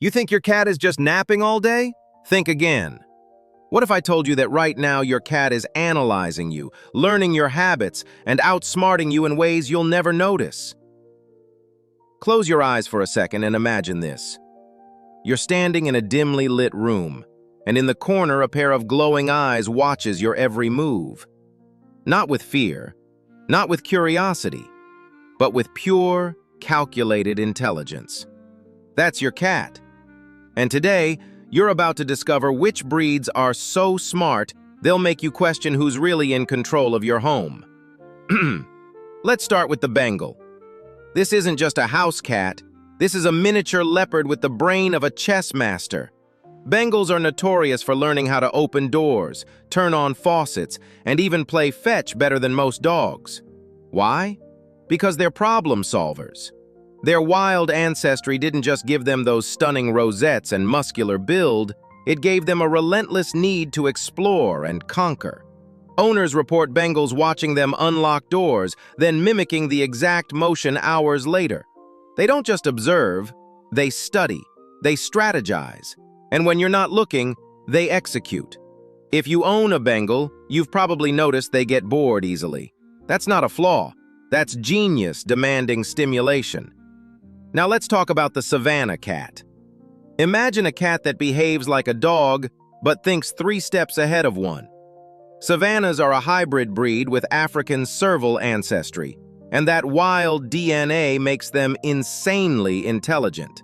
You think your cat is just napping all day? Think again. What if I told you that right now your cat is analyzing you, learning your habits, and outsmarting you in ways you'll never notice? Close your eyes for a second and imagine this. You're standing in a dimly lit room, and in the corner a pair of glowing eyes watches your every move. Not with fear, not with curiosity, but with pure, calculated intelligence. That's your cat. And today, you're about to discover which breeds are so smart they'll make you question who's really in control of your home. Let's start with the Bengal. This isn't just a house cat. This is a miniature leopard with the brain of a chess master. Bengals are notorious for learning how to open doors, turn on faucets, and even play fetch better than most dogs. Why? Because they're problem solvers. Their wild ancestry didn't just give them those stunning rosettes and muscular build, it gave them a relentless need to explore and conquer. Owners report Bengals watching them unlock doors, then mimicking the exact motion hours later. They don't just observe, they study, they strategize, and when you're not looking, they execute. If you own a Bengal, you've probably noticed they get bored easily. That's not a flaw. That's genius demanding stimulation. Now let's talk about the Savannah cat. Imagine a cat that behaves like a dog, but thinks 3 steps ahead of one. Savannahs are a hybrid breed with African serval ancestry, and that wild DNA makes them insanely intelligent.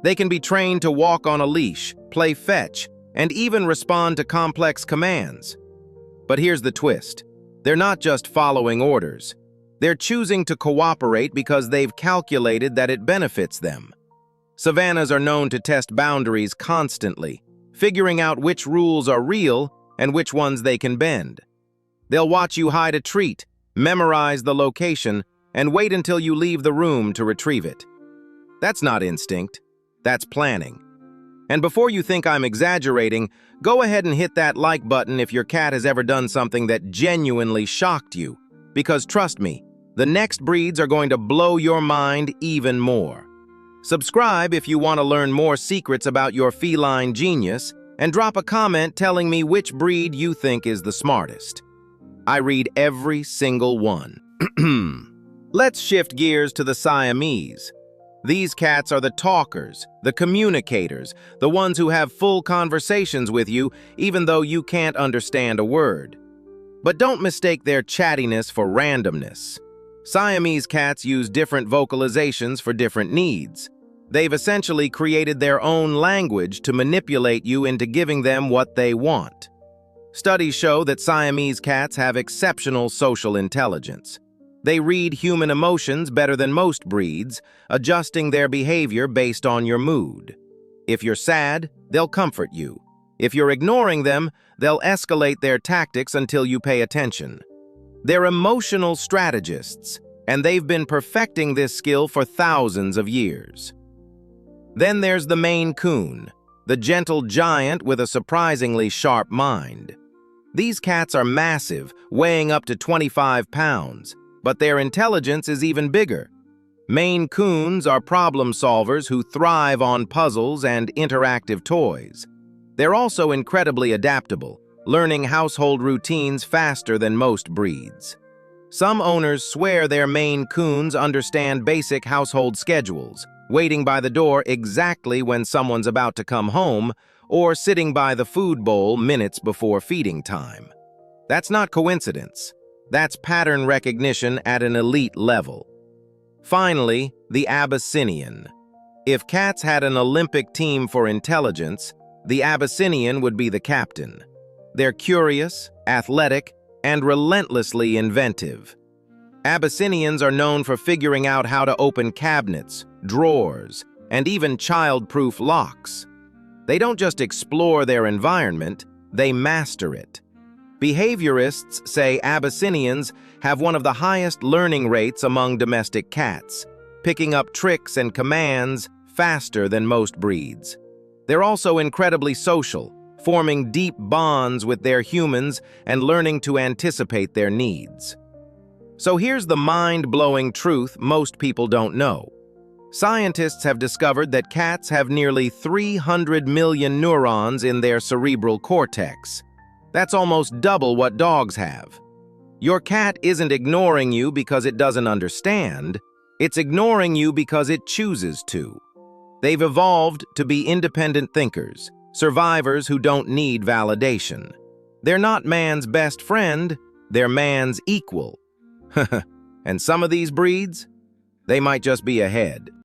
They can be trained to walk on a leash, play fetch, and even respond to complex commands. But here's the twist. They're not just following orders. They're choosing to cooperate because they've calculated that it benefits them. Savannahs are known to test boundaries constantly, figuring out which rules are real and which ones they can bend. They'll watch you hide a treat, memorize the location, and wait until you leave the room to retrieve it. That's not instinct, that's planning. And before you think I'm exaggerating, go ahead and hit that like button if your cat has ever done something that genuinely shocked you. Because trust me, the next breeds are going to blow your mind even more. Subscribe if you want to learn more secrets about your feline genius, and drop a comment telling me which breed you think is the smartest. I read every single one. Let's shift gears to the Siamese. These cats are the talkers, the communicators, the ones who have full conversations with you even though you can't understand a word. But don't mistake their chattiness for randomness. Siamese cats use different vocalizations for different needs. They've essentially created their own language to manipulate you into giving them what they want. Studies show that Siamese cats have exceptional social intelligence. They read human emotions better than most breeds, adjusting their behavior based on your mood. If you're sad, they'll comfort you. If you're ignoring them, they'll escalate their tactics until you pay attention. They're emotional strategists, and they've been perfecting this skill for thousands of years. Then there's the Maine Coon, the gentle giant with a surprisingly sharp mind. These cats are massive, weighing up to 25 pounds, but their intelligence is even bigger. Maine Coons are problem solvers who thrive on puzzles and interactive toys. They're also incredibly adaptable, learning household routines faster than most breeds. Some owners swear their Maine Coons understand basic household schedules, waiting by the door exactly when someone's about to come home, or sitting by the food bowl minutes before feeding time. That's not coincidence. That's pattern recognition at an elite level. Finally, the Abyssinian. If cats had an Olympic team for intelligence, the Abyssinian would be the captain. They're curious, athletic, and relentlessly inventive. Abyssinians are known for figuring out how to open cabinets, drawers, and even child-proof locks. They don't just explore their environment, they master it. Behaviorists say Abyssinians have one of the highest learning rates among domestic cats, picking up tricks and commands faster than most breeds. They're also incredibly social, forming deep bonds with their humans and learning to anticipate their needs. So here's the mind-blowing truth most people don't know. Scientists have discovered that cats have nearly 300 million neurons in their cerebral cortex. That's almost double what dogs have. Your cat isn't ignoring you because it doesn't understand. It's ignoring you because it chooses to. They've evolved to be independent thinkers, survivors who don't need validation. They're not man's best friend, they're man's equal. And some of these breeds, they might just be ahead.